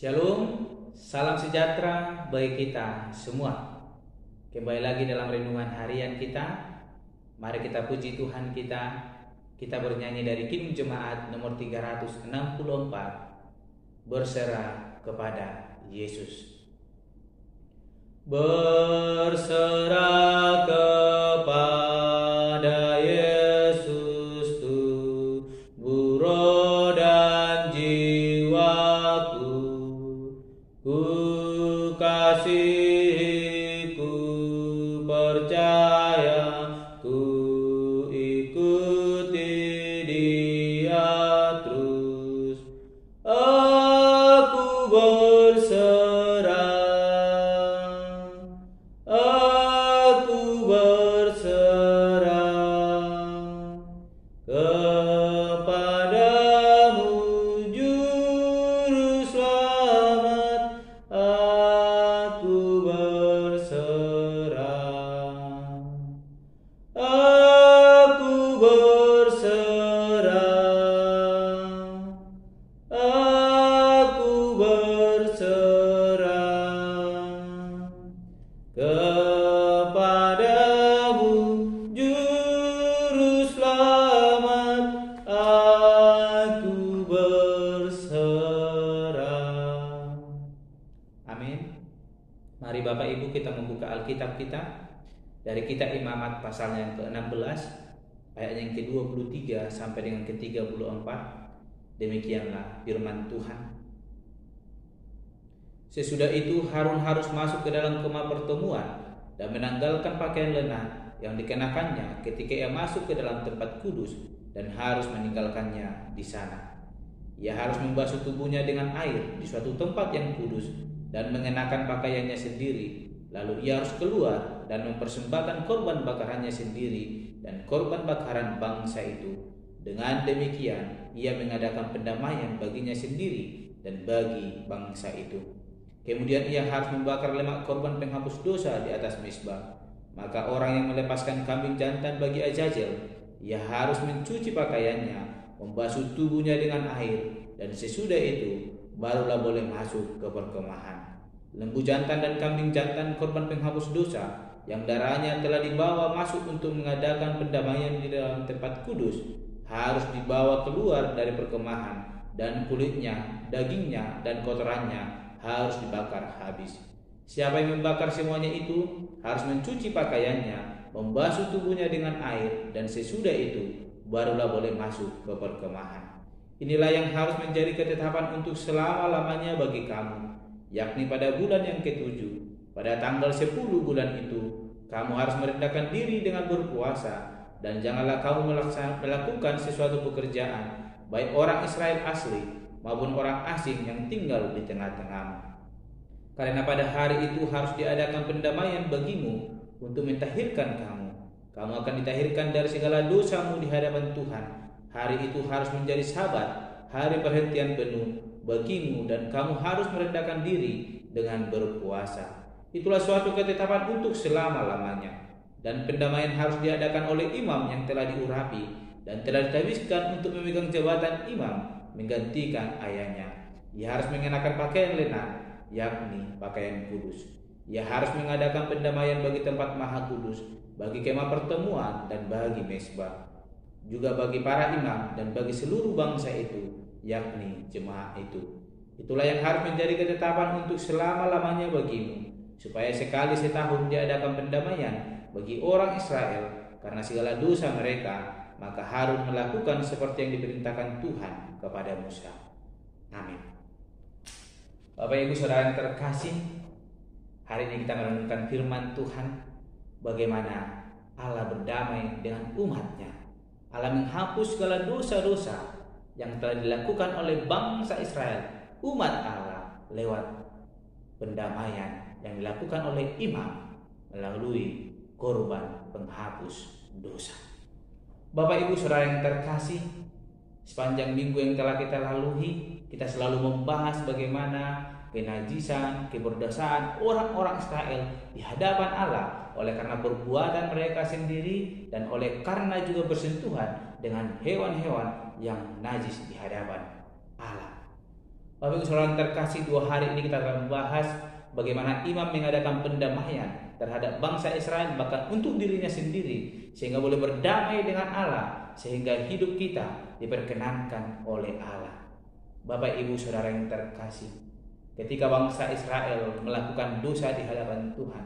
Shalom, salam sejahtera bagi kita semua. Kembali lagi dalam renungan harian kita. Mari kita puji Tuhan kita. Kita bernyanyi dari Kidung Jemaat nomor 364, Berserah kepada Yesus. Berserah kepada Yesus tubuh, roh dan jiwaku. Ku kasih, ku percaya, ku ikuti Dia terus. Aku berserah, aku berserah kepadamu, Juru Selamat. Aku berserah, aku berserah, aku berserah kepadamu, Juru Selamat. Aku berserah. Amin. Mari Bapak Ibu kita membuka Alkitab kita dari kitab Imamat pasal yang ke-16 ayat yang ke-23 sampai dengan ke-34. Demikianlah firman Tuhan. Sesudah itu Harun harus masuk ke dalam kemah pertemuan dan menanggalkan pakaian lenah yang dikenakannya ketika ia masuk ke dalam tempat kudus, dan harus meninggalkannya di sana. Ia harus membasuh tubuhnya dengan air di suatu tempat yang kudus dan mengenakan pakaiannya sendiri. Lalu ia harus keluar dan mempersembahkan korban bakarannya sendiri dan korban bakaran bangsa itu. Dengan demikian ia mengadakan pendamaian baginya sendiri dan bagi bangsa itu. Kemudian ia harus membakar lemak korban penghapus dosa di atas mezbah. Maka orang yang melepaskan kambing jantan bagi Azazel, ia harus mencuci pakaiannya, membasuh tubuhnya dengan air, dan sesudah itu barulah boleh masuk ke perkemahan. Lembu jantan dan kambing jantan korban penghapus dosa yang darahnya telah dibawa masuk untuk mengadakan pendamaian di dalam tempat kudus harus dibawa keluar dari perkemahan, dan kulitnya, dagingnya, dan kotorannya harus dibakar habis. Siapa yang membakar semuanya itu harus mencuci pakaiannya, membasuh tubuhnya dengan air, dan sesudah itu barulah boleh masuk ke perkemahan. Inilah yang harus menjadi ketetapan untuk selama-lamanya bagi kamu, yakni pada bulan yang ke-7, pada tanggal 10 bulan itu, kamu harus merendahkan diri dengan berpuasa, dan janganlah kamu melakukan sesuatu pekerjaan, baik orang Israel asli maupun orang asing yang tinggal di tengah-tengahmu. Karena pada hari itu harus diadakan pendamaian bagimu untuk mentahirkan kamu. Kamu akan ditahirkan dari segala dosamu di hadapan Tuhan. Hari itu harus menjadi Sabat, hari perhentian penuh bagimu, dan kamu harus merendahkan diri dengan berpuasa. Itulah suatu ketetapan untuk selama-lamanya. Dan pendamaian harus diadakan oleh imam yang telah diurapi dan telah ditabiskan untuk memegang jabatan imam menggantikan ayahnya. Ia harus mengenakan pakaian lenah, yakni pakaian kudus. Ia harus mengadakan pendamaian bagi tempat maha kudus, bagi kemah pertemuan, dan bagi mezbah, juga bagi para imam dan bagi seluruh bangsa itu, yakni jemaat itu. Itulah yang harus menjadi ketetapan untuk selama-lamanya bagimu, supaya sekali setahun diadakan pendamaian bagi orang Israel karena segala dosa mereka. Maka Harun melakukan seperti yang diperintahkan Tuhan kepada Musa. Amin. Bapak Ibu Saudara yang terkasih, hari ini kita merenungkan firman Tuhan, bagaimana Allah berdamai dengan umatnya. Allah menghapus segala dosa-dosa yang telah dilakukan oleh bangsa Israel, umat Allah, lewat pendamaian yang dilakukan oleh imam melalui korban penghapus dosa. Bapak Ibu Saudara yang terkasih, sepanjang minggu yang telah kita lalui, kita selalu membahas bagaimana kenajisan, keberdosaan orang-orang Israel di hadapan Allah oleh karena perbuatan mereka sendiri dan oleh karena juga bersentuhan dengan hewan-hewan yang najis di hadapan Allah. Bapak Ibu Saudara yang terkasih, 2 hari ini kita akan membahas bagaimana imam mengadakan pendamaian terhadap bangsa Israel, bahkan untuk dirinya sendiri, sehingga boleh berdamai dengan Allah, sehingga hidup kita diperkenankan oleh Allah. Bapak Ibu Saudara yang terkasih, ketika bangsa Israel melakukan dosa di hadapan Tuhan,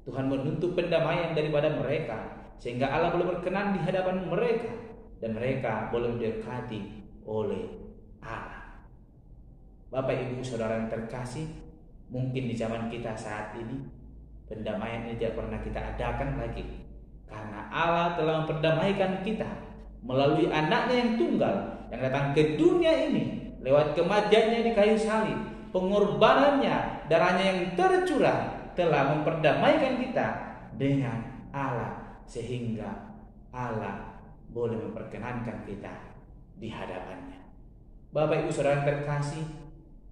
Tuhan menuntut pendamaian daripada mereka, sehingga Allah boleh berkenan di hadapan mereka, dan mereka boleh didekati oleh Allah. Bapak Ibu Saudara yang terkasih, mungkin di zaman kita saat ini pendamaian ini tidak pernah kita adakan lagi, karena Allah telah memperdamaikan kita melalui anaknya yang tunggal yang datang ke dunia ini lewat kematiannya di kayu salib, pengorbanannya, darahnya yang tercurah telah memperdamaikan kita dengan Allah, sehingga Allah boleh memperkenankan kita di hadapannya. Bapak Ibu Saudara yang terkasih,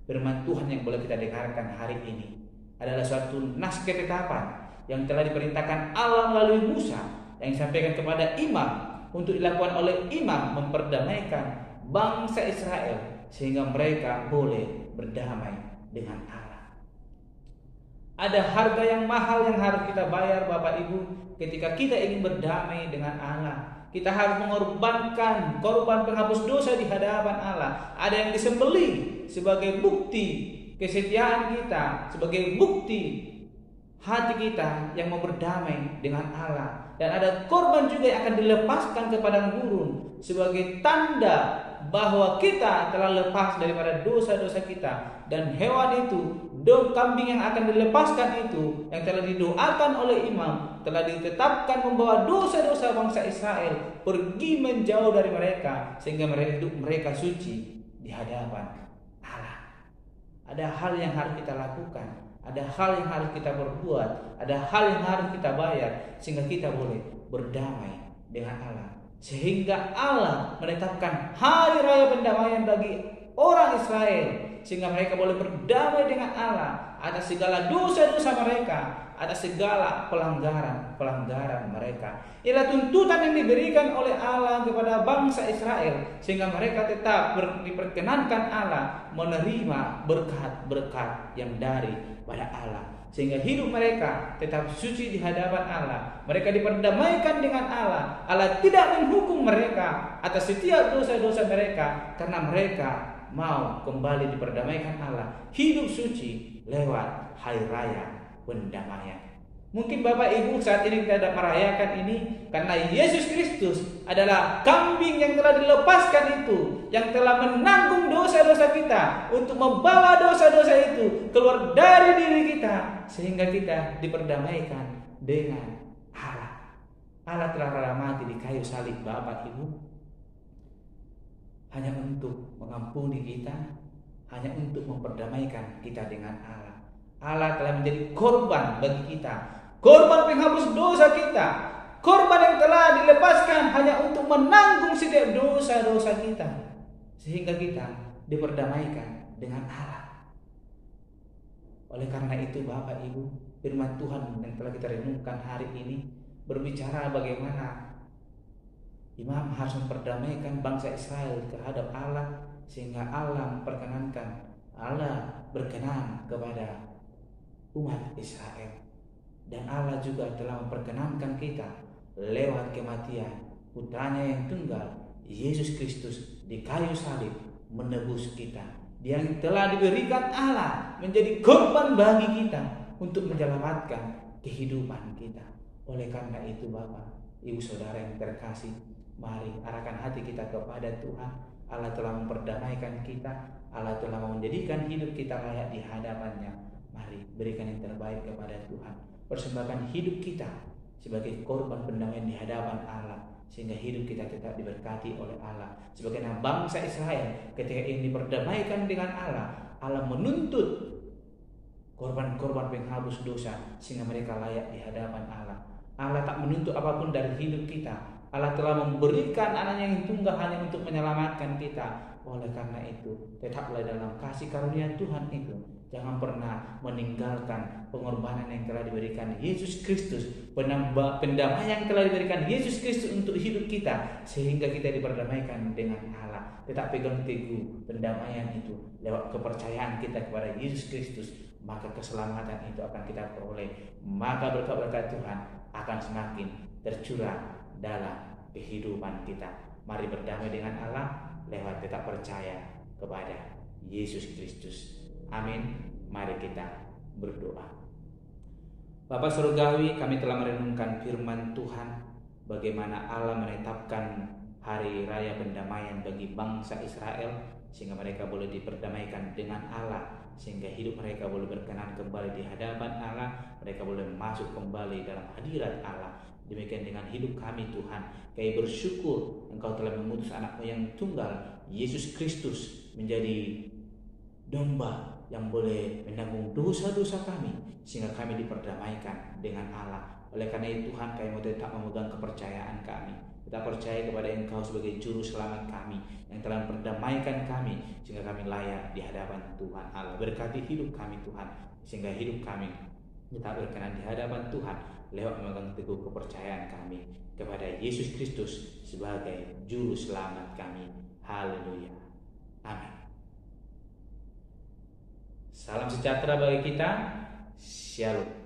firman Tuhan yang boleh kita dengarkan hari ini adalah suatu nas ketetapan yang telah diperintahkan Allah melalui Musa, yang disampaikan kepada imam untuk dilakukan oleh imam, memperdamaikan bangsa Israel sehingga mereka boleh berdamai dengan Allah. Ada harga yang mahal yang harus kita bayar Bapak Ibu ketika kita ingin berdamai dengan Allah. Kita harus mengorbankan korban penghapus dosa di hadapan Allah. Ada yang disembelih sebagai bukti kesetiaan kita, sebagai bukti hati kita yang mau berdamai dengan Allah. Dan ada korban juga yang akan dilepaskan ke padang gurun sebagai tanda bahwa kita telah lepas daripada dosa-dosa kita. Dan hewan itu, kambing yang akan dilepaskan itu, yang telah didoakan oleh imam, telah ditetapkan membawa dosa-dosa bangsa Israel pergi menjauh dari mereka, sehingga mereka suci di hadapan Allah. Ada hal yang harus kita lakukan, ada hal yang harus kita berbuat, ada hal yang harus kita bayar, sehingga kita boleh berdamai dengan Allah. Sehingga Allah menetapkan hari raya pendamaian bagi orang Israel, sehingga mereka boleh berdamai dengan Allah atas segala dosa-dosa mereka, atas segala pelanggaran mereka. Inilah tuntutan yang diberikan oleh Allah kepada bangsa Israel, sehingga mereka tetap diperkenankan Allah menerima berkat-berkat yang daripada Allah, sehingga hidup mereka tetap suci di hadapan Allah. Mereka diperdamaikan dengan Allah. Allah tidak menghukum mereka atas setiap dosa-dosa mereka, karena mereka mau kembali diperdamaikan Allah, hidup suci lewat hari raya pendamaian. Mungkin Bapak Ibu saat ini kita tidak merayakan ini karena Yesus Kristus adalah kambing yang telah dilepaskan itu, yang telah menanggung dosa-dosa kita, untuk membawa dosa-dosa itu keluar dari diri kita, sehingga kita diperdamaikan dengan Allah. Allah telah rela mati di kayu salib Bapak Ibu, hanya untuk mengampuni kita, hanya untuk memperdamaikan kita dengan Allah. Allah telah menjadi korban bagi kita, korban penghapus dosa kita, korban yang telah dilepaskan hanya untuk menanggung setiap dosa-dosa kita, sehingga kita diperdamaikan dengan Allah. Oleh karena itu Bapak Ibu, firman Tuhan yang telah kita renungkan hari ini berbicara bagaimana imam harus memperdamaikan bangsa Israel terhadap Allah, sehingga Allah memperkenankan, Allah berkenan kepada umat Israel. Dan Allah juga telah memperkenankan kita lewat kematian putranya yang tunggal, Yesus Kristus, di kayu salib menebus kita. Dia yang telah diberikan Allah menjadi korban bagi kita untuk menyelamatkan kehidupan kita. Oleh karena itu Bapak, Ibu Saudara yang terkasih, mari arahkan hati kita kepada Tuhan. Allah telah memperdamaikan kita, Allah telah menjadikan hidup kita layak di hadapannya. Mari berikan yang terbaik kepada Tuhan, persembahkan hidup kita sebagai korban pendamaian di hadapan Allah, sehingga hidup kita tetap diberkati oleh Allah. Sebagaimana bangsa Israel ketika ingin diperdamaikan dengan Allah, Allah menuntut korban-korban penghapus dosa sehingga mereka layak di hadapan Allah. Allah tak menuntut apapun dari hidup kita. Allah telah memberikan anaknya yang tunggal hanya untuk menyelamatkan kita. Oleh karena itu, tetaplah dalam kasih karunia Tuhan itu, Jangan pernah meninggalkan pengorbanan yang telah diberikan Yesus Kristus, pendamaian yang telah diberikan Yesus Kristus untuk hidup kita, sehingga kita diperdamaikan dengan Allah. Tetap pegang teguh pendamaian itu lewat kepercayaan kita kepada Yesus Kristus, maka keselamatan itu akan kita peroleh. Maka berkat-berkat Tuhan akan semakin tercurah dalam kehidupan kita. Mari berdamai dengan Allah lewat tetap percaya kepada Yesus Kristus. Amin. Mari kita berdoa. Bapa Surgawi, kami telah merenungkan firman Tuhan, bagaimana Allah menetapkan hari raya pendamaian bagi bangsa Israel, sehingga mereka boleh diperdamaikan dengan Allah, sehingga hidup mereka boleh berkenan kembali di hadapan Allah, mereka boleh masuk kembali dalam hadirat Allah. Demikian dengan hidup kami Tuhan, kami bersyukur Engkau telah mengutus anak-Mu yang tunggal, Yesus Kristus, menjadi domba yang boleh menanggung dosa-dosa kami, sehingga kami diperdamaikan dengan Allah. Oleh karena itu Tuhan, kami mau tetap memegang kepercayaan kami. Kita percaya kepada Engkau sebagai juru selamat kami, yang telah memperdamaikan kami, sehingga kami layak di hadapan Tuhan Allah. Berkati hidup kami Tuhan, sehingga hidup kami tetap berkenan di hadapan Tuhan, lewat memegang teguh kepercayaan kami kepada Yesus Kristus sebagai juru selamat kami. Haleluya. Amin. Salam sejahtera bagi kita. Shalom.